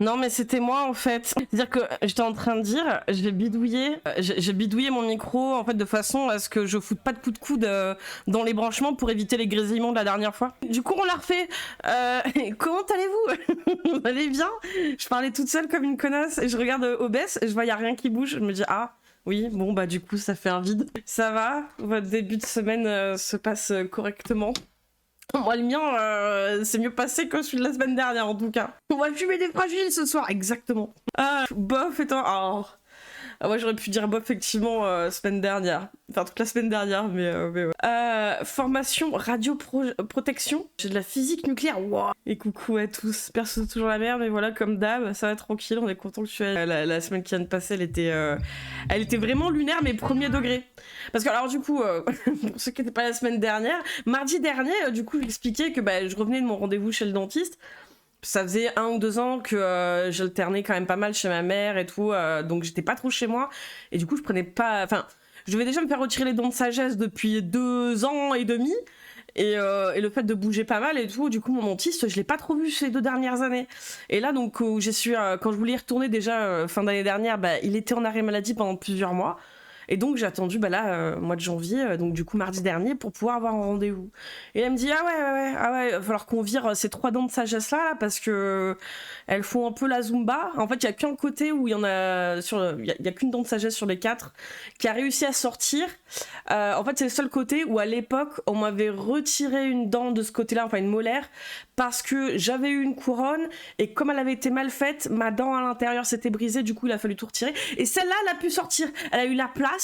Non, mais c'était moi en fait. C'est-à-dire que j'étais en train de dire, j'ai bidouillé mon micro en fait de façon à ce que je foute pas de coups de coude dans les branchements pour éviter les grésillements de la dernière fois. Du coup, on l'a refait. Comment allez-vous? Vous allez bien? Je parlais toute seule comme une connasse et je regarde OBS et je vois y a rien qui bouge. Je me dis ah. Oui, bon bah du coup ça fait un vide. Ça va? Votre début de semaine se passe correctement? Moi, le mien, c'est mieux passé que celui de la semaine dernière, en tout cas. On va fumer des fragiles ce soir, exactement. Ah, bof étant... Oh. Ah, moi, j'aurais pu dire bof, effectivement, semaine dernière. Enfin, toute la semaine dernière, mais ouais. Formation radioprotection. J'ai de la physique nucléaire, wow. Et coucou à tous. Perso, toujours la merde, mais voilà, comme d'hab, ça va tranquille. On est content que tu aies... La semaine qui vient de passer, elle était vraiment lunaire, mais premier degré. Parce que, alors, du coup, pour ceux qui n'étaient pas la semaine dernière, mardi dernier, du coup, j'expliquais que je revenais de mon rendez-vous chez le dentiste. Ça faisait 1 ou 2 ans que j'alternais quand même pas mal chez ma mère et tout, donc j'étais pas trop chez moi. Et du coup, je prenais pas... Enfin, je devais déjà me faire retirer les dents de sagesse depuis 2 ans et demi. Et le fait de bouger pas mal et tout, du coup, mon dentiste, je l'ai pas trop vu ces 2 dernières années. Et là, donc, quand je voulais y retourner déjà fin d'année dernière, il était en arrêt maladie pendant plusieurs mois. Et donc j'ai attendu mois de janvier, donc du coup mardi dernier, pour pouvoir avoir un rendez-vous. Et elle me dit ah ouais, il va falloir qu'on vire ces 3 dents de sagesse là parce que elles font un peu la zumba. En fait, il y a qu'un côté où il y en a il y a qu'une dent de sagesse sur les 4 qui a réussi à sortir. En fait, c'est le seul côté où à l'époque on m'avait retiré une dent de ce côté-là, enfin une molaire, parce que j'avais eu une couronne et comme elle avait été mal faite, ma dent à l'intérieur s'était brisée, du coup il a fallu tout retirer. Et celle-là, elle a pu sortir. Elle a eu la place.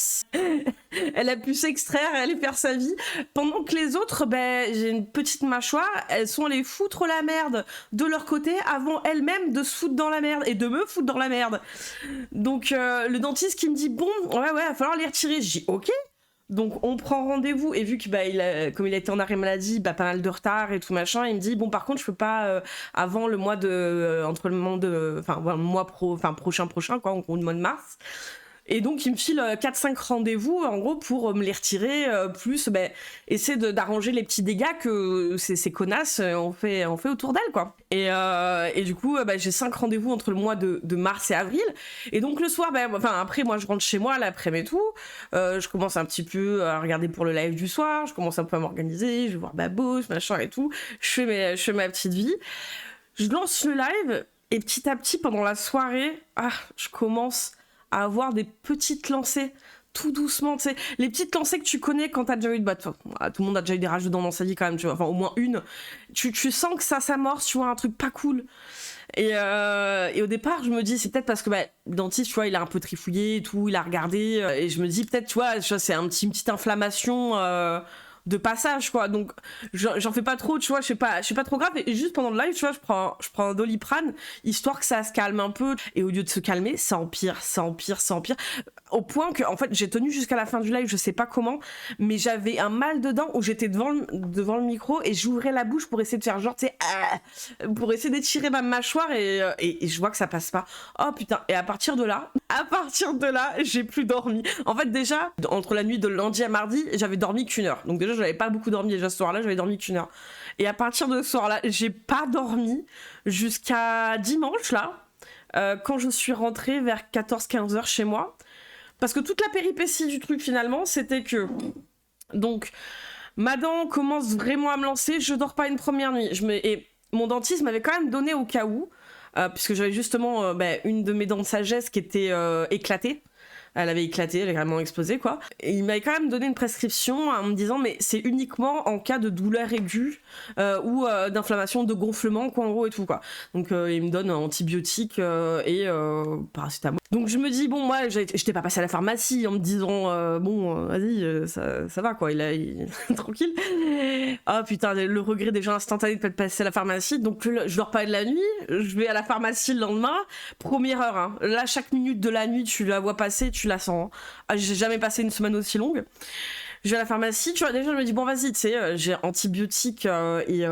Elle a pu s'extraire et aller faire sa vie. Pendant que les autres, j'ai une petite mâchoire, elles sont allées foutre la merde de leur côté avant elles-mêmes de se foutre dans la merde et de me foutre dans la merde. Donc le dentiste qui me dit bon, ouais, il va falloir les retirer. Je dis ok. Donc on prend rendez-vous et vu que comme il a été en arrêt maladie, pas mal de retard et tout machin, il me dit bon par contre je peux pas avant le mois de entre le moment de le mois prochain quoi, en gros le mois de mars. Et donc, il me file 4-5 rendez-vous, en gros, pour me les retirer, plus essayer d'arranger les petits dégâts que ces connasses ont fait autour d'elles, quoi. Et du coup, j'ai 5 rendez-vous entre le mois de mars et avril. Et donc, le soir, après, moi, je rentre chez moi, l'après-midi et tout. Je commence un petit peu à regarder pour le live du soir. Je commence un peu à m'organiser. Je vais voir Babos, machin et tout. Je fais ma petite vie. Je lance le live. Et petit à petit, pendant la soirée, je commence à avoir des petites lancées tout doucement, tu sais, les petites lancées que tu connais quand t'as déjà eu de tout le monde a déjà eu des rages de dents dans sa vie quand même, tu vois, enfin au moins une. Tu sens que ça s'amorce, tu vois, un truc pas cool. Et au départ, je me dis, c'est peut-être parce que le dentiste, tu vois, il a un peu trifouillé et tout, il a regardé, et je me dis peut-être, tu vois, c'est une petite inflammation de passage, quoi. Donc j'en fais pas trop, tu vois, je suis pas trop grave. Et juste pendant le live, tu vois, je prends un Doliprane histoire que ça se calme un peu. Et au lieu de se calmer, ça empire au point que en fait j'ai tenu jusqu'à la fin du live, je sais pas comment, mais j'avais un mal dedans où j'étais devant le micro et j'ouvrais la bouche pour essayer de faire genre, tu sais, pour essayer d'étirer ma mâchoire et je vois que ça passe pas. Oh putain. Et à partir de là, j'ai plus dormi. En fait, déjà entre la nuit de lundi à mardi, j'avais dormi qu'1 heure. Donc déjà j'avais pas beaucoup dormi, déjà ce soir-là j'avais dormi qu'1 heure. Et à partir de ce soir-là, j'ai pas dormi jusqu'à dimanche là, quand je suis rentrée vers 14-15 heures chez moi. Parce que toute la péripétie du truc finalement, c'était que donc ma dent commence vraiment à me lancer, je dors pas une première nuit. Et mon dentiste m'avait quand même donné au cas où, puisque j'avais justement une de mes dents de sagesse qui était éclatée. Elle avait éclaté, elle avait vraiment explosé, quoi. Et il m'avait quand même donné une prescription en me disant, mais c'est uniquement en cas de douleur aiguë ou d'inflammation, de gonflement, quoi, en gros, et tout, quoi. Donc, il me donne antibiotiques et paracétamol. Donc, je me dis, bon, moi, j'étais pas passée à la pharmacie en me disant, vas-y, ça va, quoi, il tranquille. Ah, putain, le regret déjà instantané de pas être passé à la pharmacie. Donc, je dors pas de la nuit, je vais à la pharmacie le lendemain, première heure, hein. Là, chaque minute de la nuit, tu la vois passer, tu la sens. Hein. J'ai jamais passé une semaine aussi longue. Je vais à la pharmacie, tu vois, déjà je me dis bon vas-y, tu sais, j'ai antibiotiques et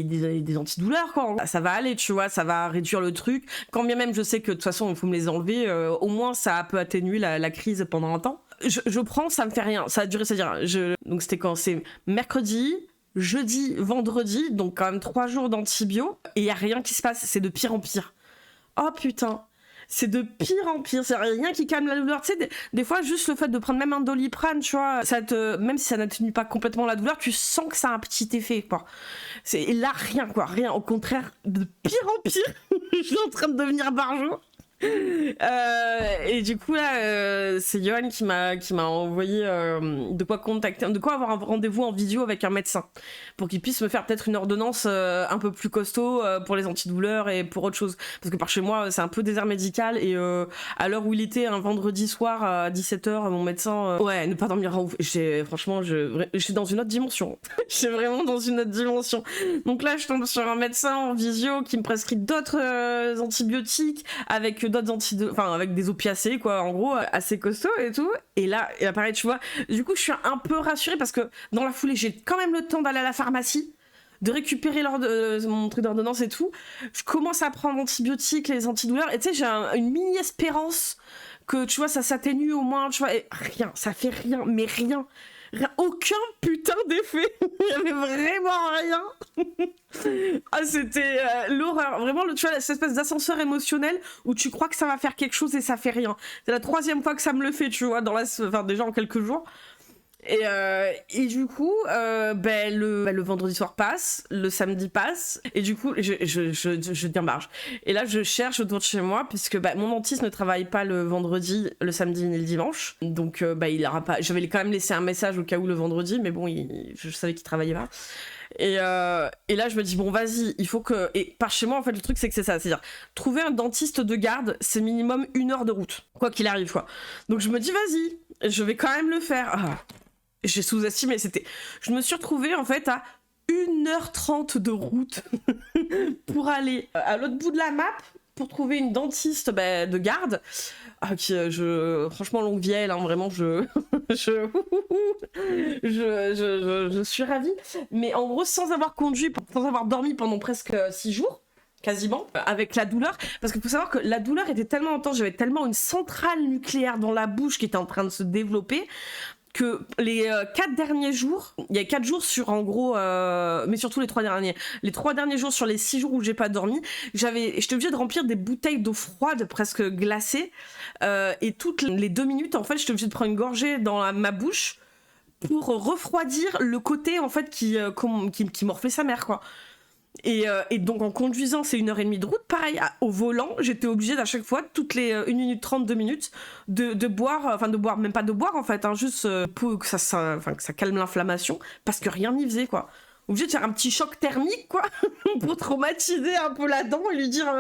des antidouleurs, quoi. Ça va aller, tu vois, ça va réduire le truc. Quand bien même je sais que de toute façon il faut me les enlever, au moins ça peut atténuer la crise pendant un temps. Je prends, ça me fait rien, ça a duré, c'est-à-dire, donc c'était quand c'est mercredi, jeudi, vendredi, donc quand même 3 jours d'antibio, et il y a rien qui se passe, c'est de pire en pire. Oh putain, c'est de pire en pire, c'est rien qui calme la douleur. Tu sais, des fois, juste le fait de prendre même un Doliprane, tu vois, même si ça n'atténue pas complètement la douleur, tu sens que ça a un petit effet, quoi. Et là, rien, quoi, rien. Au contraire, de pire en pire, je suis en train de devenir barjot. Et du coup là c'est Johan qui m'a envoyé de quoi contacter, de quoi avoir un rendez-vous en vidéo avec un médecin pour qu'il puisse me faire peut-être une ordonnance un peu plus costaud pour les antidouleurs et pour autre chose, parce que par chez moi c'est un peu désert médical et à l'heure où il était un vendredi soir à 17h mon médecin ouais, ne pas dormir ouf. Franchement je suis dans une autre dimension. Je suis vraiment dans une autre dimension. Donc là je tombe sur un médecin en visio qui me prescrit d'autres antibiotiques avec avec des opiacés quoi, en gros assez costaud et tout, et là pareil tu vois, du coup je suis un peu rassurée parce que dans la foulée j'ai quand même le temps d'aller à la pharmacie, de récupérer mon truc d'ordonnance et tout, je commence à prendre l'antibiotique, les antidouleurs, et tu sais j'ai une mini espérance que tu vois ça s'atténue au moins, tu vois, et rien, ça fait rien, mais rien, aucun putain d'effet. Il y avait vraiment rien. Ah, c'était l'horreur. Vraiment, tu vois, cette espèce d'ascenseur émotionnel où tu crois que ça va faire quelque chose et ça fait rien. C'est la 3e fois que ça me le fait, tu vois, déjà en quelques jours. Et du coup, le vendredi soir passe, le samedi passe, et du coup, je deviens barge. Et là, je cherche autour de chez moi, puisque mon dentiste ne travaille pas le vendredi, le samedi ni le dimanche. Donc, il aura pas. Je vais quand même laisser un message au cas où le vendredi, mais bon, je savais qu'il travaillait pas. Et là, je me dis, bon, vas-y, il faut que. Et par chez moi, en fait, le truc, c'est que c'est ça. C'est-à-dire, trouver un dentiste de garde, c'est minimum 1 heure de route, quoi qu'il arrive, quoi. Donc, je me dis, vas-y, je vais quand même le faire. Ah. J'ai sous-estimé, je me suis retrouvée en fait à 1h30 de route pour aller à l'autre bout de la map pour trouver une dentiste de garde. Franchement, longue vie, hein, vraiment, je suis ravie. Mais en gros, sans avoir conduit, sans avoir dormi pendant presque 6 jours, quasiment, avec la douleur, parce qu'il faut savoir que la douleur était tellement intense, j'avais tellement une centrale nucléaire dans la bouche qui était en train de se développer, que les 4 derniers jours, il y a 4 jours sur en gros, mais surtout les 3 derniers jours sur les 6 jours où j'ai pas dormi, j'étais obligée de remplir des bouteilles d'eau froide presque glacée, et toutes les 2 minutes en fait j'étais obligée de prendre une gorgée dans ma bouche pour refroidir le côté en fait qui morflait sa mère quoi. Et donc en conduisant, c'est 1h30 de route, pareil, au volant, j'étais obligée à chaque fois, toutes les 1 minute 30, 2 minutes, de boire, même pas de boire en fait, hein, juste pour que ça calme l'inflammation, parce que rien n'y faisait quoi. Obligée de faire un petit choc thermique quoi, pour traumatiser un peu la dent et lui dire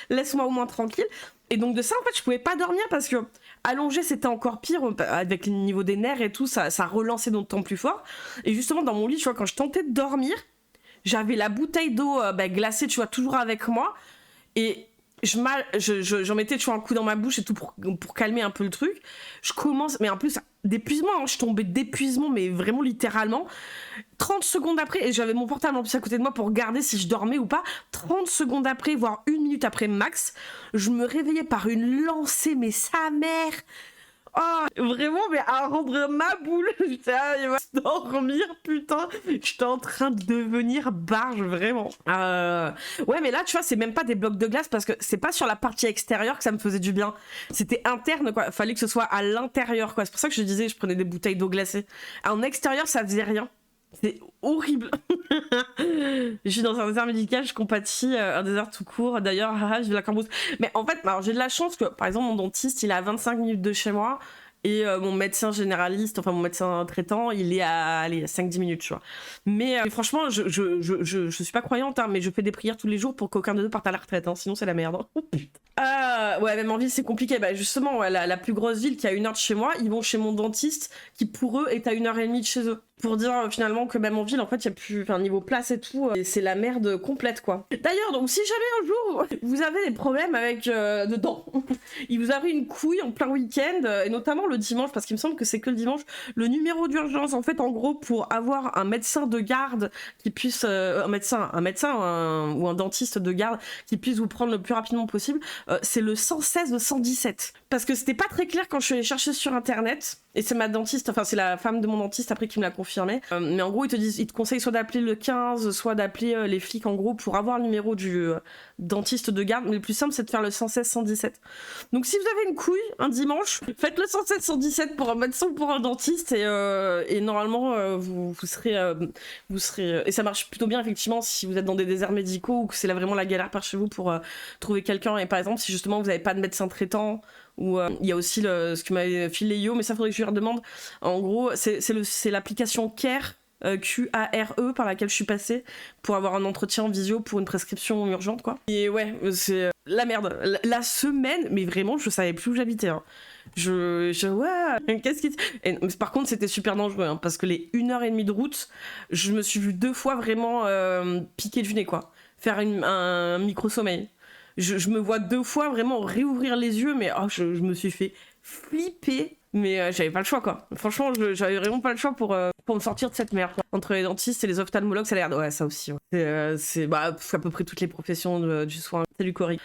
laisse-moi au moins tranquille. Et donc de ça en fait je pouvais pas dormir parce que allongé c'était encore pire, avec le niveau des nerfs et tout, ça relançait d'autant plus fort. Et justement dans mon lit, tu vois, quand je tentais de dormir, j'avais la bouteille d'eau glacée, tu vois, toujours avec moi. Et j'en mettais, tu vois, un coup dans ma bouche et tout pour calmer un peu le truc. Je commence, mais en plus, d'épuisement, hein, je tombais d'épuisement, mais vraiment littéralement. 30 secondes après, et j'avais mon portable en plus à côté de moi pour regarder si je dormais ou pas. 30 secondes après, voire 1 minute après max, je me réveillais par une lancée, mais sa mère... Oh, vraiment, mais à rendre ma boule. J'étais il va dormir, putain. J'étais en train de devenir barge, vraiment. Ouais, mais là, tu vois, c'est même pas des blocs de glace parce que c'est pas sur la partie extérieure que ça me faisait du bien. C'était interne, quoi. Fallait que ce soit à l'intérieur, quoi. C'est pour ça que je disais, je prenais des bouteilles d'eau glacée. En extérieur, ça faisait rien. C'est horrible. Je suis dans un désert médical, je compatis, un désert tout court. D'ailleurs, je vis la cambrousse. Mais en fait, alors, j'ai de la chance que, par exemple, mon dentiste, il est à 25 minutes de chez moi. Et mon médecin généraliste, enfin mon médecin traitant, il est à 5-10 minutes, tu vois. Mais franchement, je suis pas croyante, hein, mais je fais des prières tous les jours pour qu'aucun de deux parte à la retraite, hein, sinon c'est la merde. Oh, putain. Ouais, même en ville, c'est compliqué. Bah, justement, ouais, la plus grosse ville qui est à 1 heure de chez moi, ils vont chez mon dentiste, qui pour eux est à 1h30 de chez eux. Pour dire finalement que même en ville, en fait, il y a plus, niveau place et tout, et c'est la merde complète, quoi. D'ailleurs, donc si jamais un jour vous avez des problèmes avec dedans, il vous arrive une couille en plein week-end, et notamment le dimanche, parce qu'il me semble que c'est que le dimanche, le numéro d'urgence, en fait, en gros, pour avoir un médecin de garde qui puisse, un médecin ou un dentiste de garde qui puisse vous prendre le plus rapidement possible, c'est le 116 de 117. Parce que c'était pas très clair quand je suis allée chercher sur internet, et c'est ma dentiste, enfin c'est la femme de mon dentiste après qui me l'a confié. confirmer. Mais en gros, ils te conseillent soit d'appeler le 15, soit d'appeler les flics en gros pour avoir le numéro du dentiste de garde. Mais le plus simple, c'est de faire le 116 117. Donc si vous avez une couille un dimanche, faites le 116 117 pour un médecin ou pour un dentiste et normalement vous serez et ça marche plutôt bien effectivement si vous êtes dans des déserts médicaux ou que c'est là vraiment la galère par chez vous pour trouver quelqu'un. Et par exemple, si justement vous n'avez pas de médecin traitant, ou il y a aussi ce que m'avait filé Yo, mais ça faudrait que je lui redemande. En gros, c'est l'application Care, Q-A-R-E, par laquelle je suis passée pour avoir un entretien en visio pour une prescription urgente, quoi. Et ouais, c'est la merde. La semaine, mais vraiment, je savais plus où j'habitais. Hein. Ouais, qu'est-ce qui... par contre, c'était super dangereux, hein, parce que les 1h30 de route, je me suis vue 2 fois vraiment piquer du nez, quoi. Faire un micro-sommeil. Je me vois 2 fois vraiment réouvrir les yeux, mais je me suis fait flipper. Mais j'avais pas le choix, quoi. Franchement, j'avais vraiment pas le choix pour me sortir de cette merde, quoi. Entre les dentistes et les ophtalmologues, ça a l'air... Ouais, ça aussi, ouais. C'est à peu près toutes les professions du soin. Salut Cory.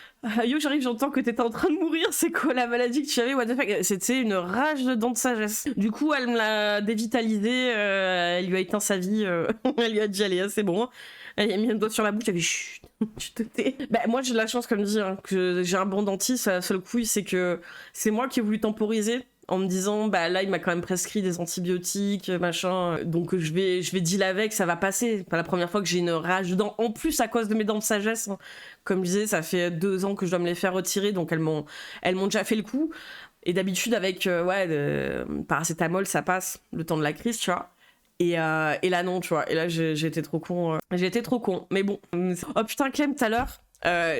Yo, j'arrive, j'entends que t'étais en train de mourir. C'est quoi la maladie que tu avais? What the fuck? C'était une rage de dents de sagesse. Du coup, elle me l'a dévitalisé. Elle lui a éteint sa vie. Elle lui a dit, allez, c'est bon. Elle a mis un doigt sur la bouche, elle a dit chut, tu te tais. Bah, moi j'ai de la chance, comme dit, hein, que j'ai un bon dentiste. La seule couille, c'est que c'est moi qui ai voulu temporiser en me disant, bah là il m'a quand même prescrit des antibiotiques, machin, donc je vais deal avec, ça va passer. C'est pas la première fois que j'ai une rage de dents, en plus à cause de mes dents de sagesse. Hein. Comme je disais, ça fait 2 ans que je dois me les faire retirer, donc elles m'ont déjà fait le coup. Et d'habitude avec paracétamol, ça passe le temps de la crise, tu vois. Et là non, tu vois. Et là j'ai été trop con. J'ai été trop con. Mais bon. Oh putain, Clem, tout à l'heure,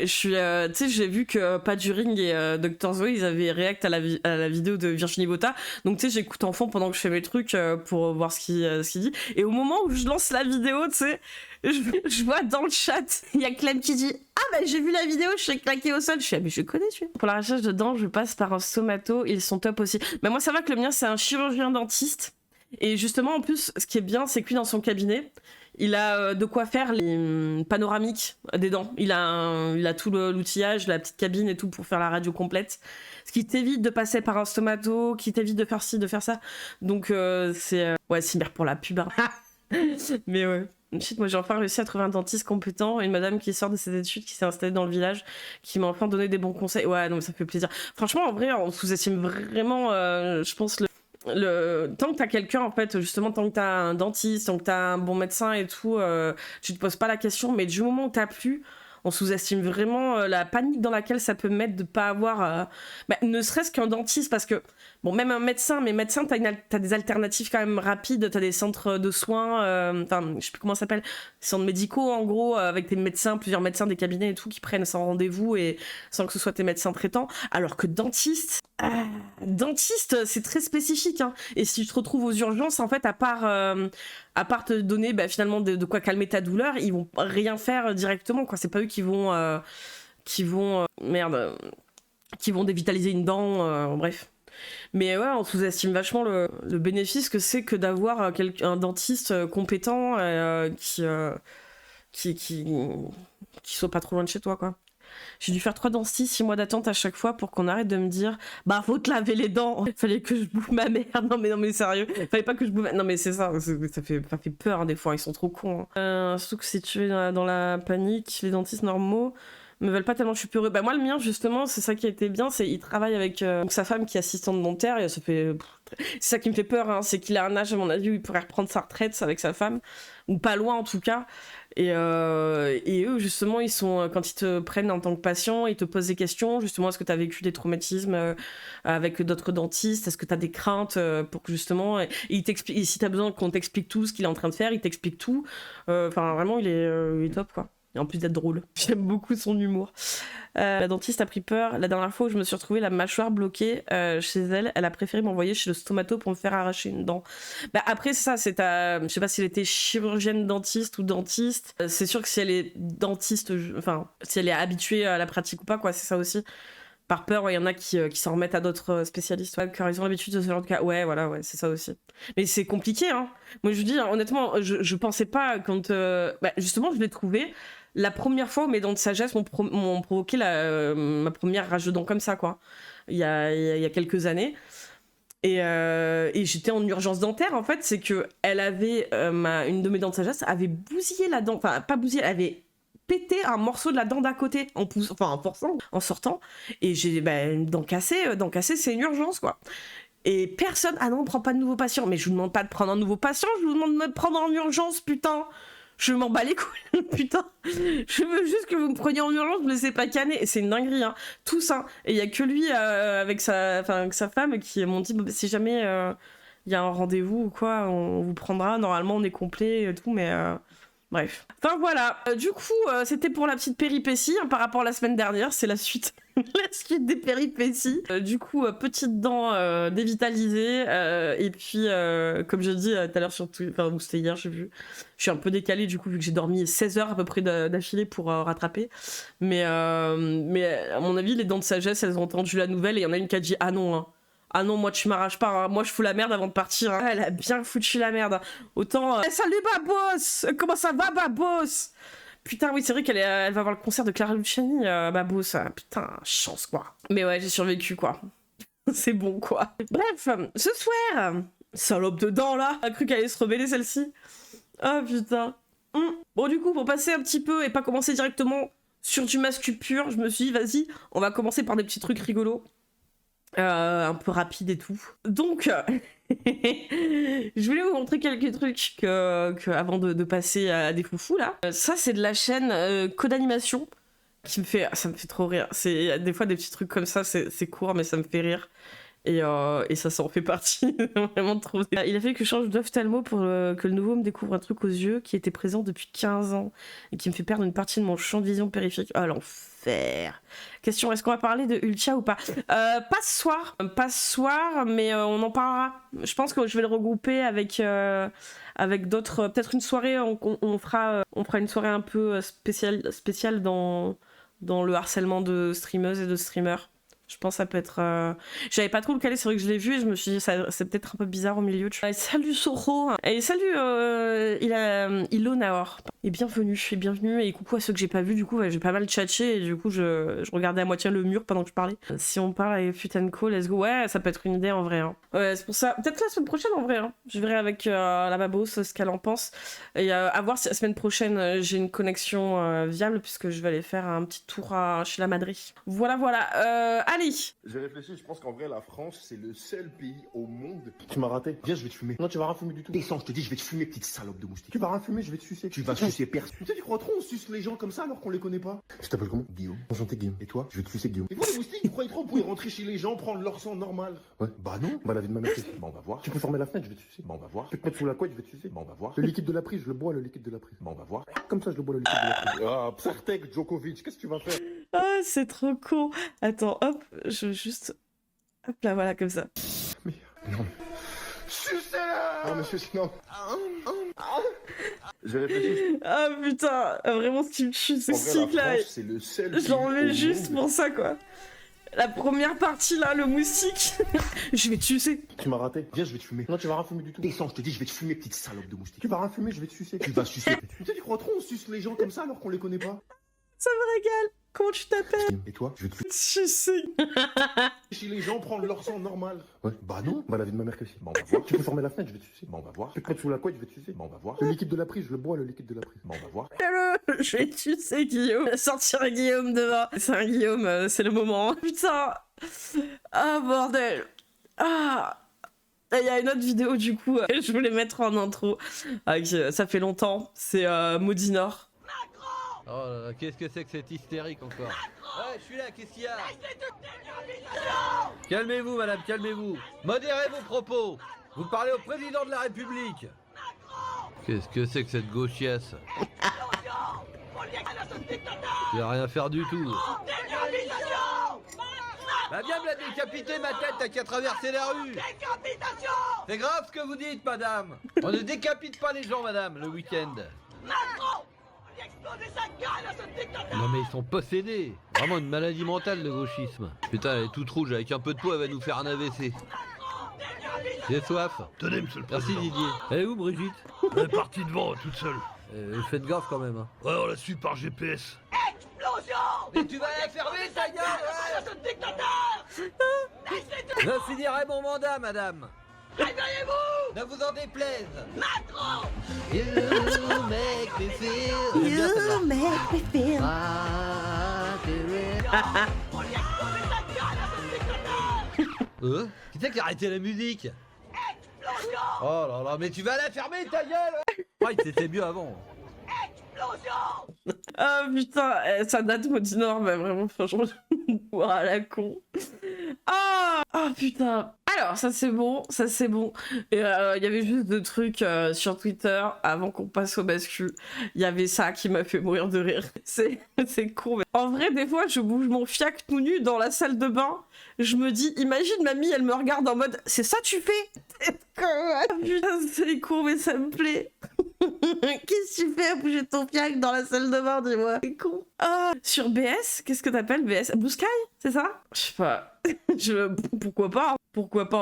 tu sais, j'ai vu que Paduring et Dr. Zoé, ils avaient react à la vidéo de Virginie Botta. Donc tu sais, j'écoute en fond pendant que je fais mes trucs pour voir ce qu'il dit. Et au moment où je lance la vidéo, tu sais, je vois dans le chat, il y a Clem qui dit « Ah bah j'ai vu la vidéo, je suis claqué au sol. » Je suis « Ah mais je connais celui-là. » Pour la recherche de dents, je passe par un stomato. Ils sont top aussi. Mais moi ça va que le mien, c'est un chirurgien dentiste. Et justement, en plus, ce qui est bien, c'est que lui, dans son cabinet, il a de quoi faire les panoramiques des dents. Il a tout l'outillage, la petite cabine et tout pour faire la radio complète. Ce qui t'évite de passer par un stomato, qui t'évite de faire ci, de faire ça. Donc, c'est merde pour la pub. Hein. Mais ouais. Shit, moi j'ai enfin réussi à trouver un dentiste compétent, une madame qui sort de ses études, qui s'est installée dans le village, qui m'a enfin donné des bons conseils. Ouais, non, mais ça fait plaisir. Franchement, en vrai, on sous-estime vraiment, je pense, tant que t'as quelqu'un, en fait, justement, tant que t'as un dentiste, tant que t'as un bon médecin et tout, tu te poses pas la question, mais du moment où t'as plus, on sous-estime vraiment la panique dans laquelle ça peut mettre de pas avoir ne serait-ce qu'un dentiste, parce que bon, même un médecin, mais médecin, t'as des alternatives quand même rapides, t'as des centres de soins, enfin je sais plus comment ça s'appelle, centres médicaux en gros, avec des médecins, plusieurs médecins, des cabinets et tout qui prennent sans rendez-vous et sans que ce soit tes médecins traitants, alors que dentiste c'est très spécifique, hein. Et si tu te retrouves aux urgences, en fait, à part te donner finalement de quoi calmer ta douleur, ils vont rien faire directement, quoi. C'est pas eux qui vont dévitaliser une dent, bref. Mais ouais, on sous-estime vachement le bénéfice que c'est que d'avoir un dentiste compétent qui soit pas trop loin de chez toi, quoi. J'ai dû faire 3 dentistes, 6 mois d'attente à chaque fois pour qu'on arrête de me dire bah faut te laver les dents. Fallait que je bouffe ma mère. Non mais sérieux. Fallait pas que je bouffe. Non mais c'est ça. Ça fait peur hein, des fois. Ils sont trop cons. Hein. Surtout que si tu es dans la panique, les dentistes normaux me veulent pas tellement, je suis peureux. Bah moi le mien justement, c'est ça qui a été bien, c'est il travaille avec sa femme qui est assistante dentaire et ça fait... C'est ça qui me fait peur, hein, c'est qu'il a un âge à mon avis où il pourrait reprendre sa retraite avec sa femme, ou pas loin en tout cas. Et eux justement, ils sont, quand ils te prennent en tant que patient, ils te posent des questions, justement, est-ce que tu as vécu des traumatismes avec d'autres dentistes, est-ce que tu as des craintes pour que justement... Et si tu as besoin qu'on t'explique tout ce qu'il est en train de faire, il t'explique tout. Enfin vraiment, il est top quoi. Et en plus d'être drôle. J'aime beaucoup son humour. La dentiste a pris peur. La dernière fois où je me suis retrouvée la mâchoire bloquée chez elle, elle a préféré m'envoyer chez le stomato pour me faire arracher une dent. Bah après, c'est ça, je sais pas si elle était chirurgienne dentiste ou dentiste. C'est sûr que si elle est dentiste, enfin, si elle est habituée à la pratique ou pas, quoi, c'est ça aussi. Par peur, il y en a qui s'en remettent à d'autres spécialistes, car ils ont l'habitude de ce genre de cas. Ouais, voilà, ouais, c'est ça aussi. Mais c'est compliqué, hein. Moi, je vous dis, honnêtement, je pensais pas quand... justement, je l'ai trouvé... La première fois où mes dents de sagesse m'ont provoqué ma première rage de dents comme ça, quoi. Il y a quelques années. Et j'étais en urgence dentaire, en fait, c'est que elle avait, une de mes dents de sagesse avait bousillé la dent, enfin pas bousillé, elle avait pété un morceau de la dent d'à côté en forçant, en sortant, et j'ai une dent cassée, c'est une urgence quoi. Et personne, ah non, on prend pas de nouveaux patients, mais je vous demande pas de prendre un nouveau patient, je vous demande de me prendre en urgence, putain. Je m'en bats les couilles, putain. Je veux juste que vous me preniez en urgence, me laissez pas canner. Et c'est une dinguerie, hein. Tous, hein. Et il y a que lui, avec sa femme, qui m'ont dit, si jamais il y a un rendez-vous ou quoi, on vous prendra. Normalement, on est complet et tout, mais bref. Enfin, voilà. Du coup, c'était pour la petite péripétie, hein, par rapport à la semaine dernière. C'est la suite. La suite des péripéties. Du coup, petite dent dévitalisée. Et puis, comme je dis tout à l'heure sur Twitter, enfin, ou c'était hier, je sais plus. Je suis un peu décalée, du coup, vu que j'ai dormi 16 heures à peu près d'affilée pour rattraper. Mais à mon avis, les dents de sagesse, elles ont entendu la nouvelle. Et il y en a une qui a dit, ah non, hein. Ah non, moi tu m'arraches pas, hein. Moi je fous la merde avant de partir. Hein. Elle a bien foutu la merde. Autant. Salut Babos. Comment ça va Babos? Putain, oui, c'est vrai elle va voir le concert de Clara Luciani, Babos. Putain, chance quoi. Mais ouais, j'ai survécu quoi. C'est bon quoi. Bref, ce soir, salope de dents là, a cru qu'elle allait se rebeller celle-ci. Ah putain. Bon, du coup, pour passer un petit peu et pas commencer directement sur du masque pur, je me suis dit, vas-y, on va commencer par des petits trucs rigolos. Un peu rapide et tout. Donc, je voulais vous montrer quelques trucs avant de passer à des foufous là. Ça, c'est de la chaîne Codanimation ça me fait trop rire. C'est des fois des petits trucs comme ça, c'est court, mais ça me fait rire. Et ça s'en fait partie, vraiment trop. Il a fallu que je change d'ophtalmo pour que le nouveau me découvre un truc aux yeux qui était présent depuis 15 ans et qui me fait perdre une partie de mon champ de vision périphérique. Oh l'enfer. Question, est-ce qu'on va parler de Ultia ou pas? Pas ce soir, mais on en parlera. Je pense que je vais le regrouper avec d'autres. Peut-être une soirée, on fera une soirée un peu spéciale dans le harcèlement de streameuses et de streamers. Je pense que ça peut être... J'avais pas trop le calé, c'est vrai que je l'ai vu et je me suis dit c'est peut-être un peu bizarre au milieu. Tu vois. Salut Soro. Et salut Ilo Naor. Et bienvenue et coucou à ceux que j'ai pas vus. Du coup, j'ai pas mal tchatché et du coup, je regardais à moitié le mur pendant que je parlais. Si on parle avec Fut & Co, let's go. Ouais, ça peut être une idée en vrai. Hein. Ouais, c'est pour ça. Peut-être la semaine prochaine en vrai. Hein. Je verrai avec la Babos ce qu'elle en pense. Et à voir si la semaine prochaine j'ai une connexion viable puisque je vais aller faire un petit tour chez la Madrid. Voilà. Allez. J'ai réfléchi, je pense qu'en vrai, la France, c'est le seul pays au monde. Tu m'as raté. Viens, je vais te fumer. Non, tu vas rien fumer du tout. Descends, je te dis, je vais te fumer, petite salope de moustique. Tu vas rien fumer, je vais te sucer. Tu vas sucer personne. Tu sais, tu crois trop, on suce les gens comme ça alors qu'on les connaît pas. Je t'appelle comment? Guillaume. Enchanté, Guillaume. Et toi? Je vais te sucer, Guillaume. Et vous, les moustiques, vous croyez trop, vous pouvez rentrer chez les gens, prendre leur sang normal. Ouais. Bah non. Bah la vie de ma mère. Bah on va voir. Tu peux fermer la fenêtre, je vais te sucer. Bah on va voir. Tu peux te mettre sous la couette, je vais te sucer. Bah on va voir. Le liquide de la prise, je le bois, le liquide de la prise. Bah on va voir. Comme ça, je le bois, le liquide de la prise. Ah, Psartek, Djokovic, qu'est-ce que tu vas faire? Ah, c'est trop con. Attends, hop, je veux juste... Hop là, voilà, comme ça. Mais non. Sucez-la! Ah, monsieur, non. J'ai réfléchi. Ah putain, vraiment ce qui me tue, ce cycle là. C'est le seul. J'en mets juste pour ça, quoi. La première partie là, le moustique. Je vais te sucer. Tu m'as raté. Viens, je vais te fumer. Non, tu vas rien fumer du tout. Descends, je te dis, je vais te fumer, petite salope de moustique. Tu vas rien fumer, je vais te sucer. Tu vas sucer. Tu sais, tu crois trop, on suce les gens comme ça alors qu'on les connaît pas. Ça me régale. Comment tu t'appelles? Et toi? Je vais te sucer. Si les gens prennent leur sang normal. Ouais. Bah non. Bah la vie de ma mère que si. Bah on va voir. Tu peux fermer la fenêtre, je vais te sucer. Bah on va voir. Tu peux te mettre sous la couette, je vais te sucer. Bah on va voir. Le liquide de la prise, je le bois, le liquide de la prise. Bah on va voir. Je vais te sucer, Guillaume. Sortir Guillaume devant. C'est un Guillaume, c'est le moment. Putain. Ah bordel. Ah. Il y a une autre vidéo du coup, je voulais mettre en intro. Ça fait longtemps. C'est Maudinor. Oh là là, qu'est-ce que c'est que cette hystérique encore? Ouais, je suis là, qu'est-ce qu'il y a? Calmez-vous, madame, calmez-vous. Modérez vos propos. Vous parlez au président de la République. Qu'est-ce que c'est que cette gauchiasse? Il va rien faire du tout. Bah viens me la décapiter, ma tête, t'as qu'à traverser la rue. C'est grave ce que vous dites, madame. On ne décapite pas les gens, madame, le week-end. Non mais ils sont possédés. Vraiment une maladie mentale, le gauchisme. Putain, elle est toute rouge, avec un peu de peau, elle va nous faire un AVC. J'ai soif. Tenez, monsieur le président. Merci Didier. Elle est où, Brigitte? Elle est partie devant, toute seule. Faites gaffe quand même. Hein. Ouais, on la suit par GPS. Mais tu vas la fermer, ta gueule, ouais. Je finirai mon mandat, madame. Réveillez-vous. Ne vous en déplaise. Macron. You make me feel. You make me feel. Qui c'est qui a arrêté la musique? Oh là là, mais tu vas la fermer ta gueule. Ouais, c'était mieux avant. Ah putain, ça date Modinor, mais vraiment, franchement, boire à la con. Ah putain. Alors, ça c'est bon, ça c'est bon. Il y avait juste deux trucs sur Twitter avant qu'on passe au bascule. Il y avait ça qui m'a fait mourir de rire. C'est con. Mais... En vrai, des fois, je bouge mon fiac tout nu dans la salle de bain. Je me dis, imagine mamie, elle me regarde en mode, c'est ça tu fais? Ah, putain, c'est con, mais ça me plaît. Qu'est-ce que tu fais à bouger ton fiac dans la salle de bain, dis-moi? C'est con. Ah, sur BS, qu'est-ce que t'appelles BS? Blue Sky, c'est ça? Je sais pas. Pourquoi pas? Pourquoi pas?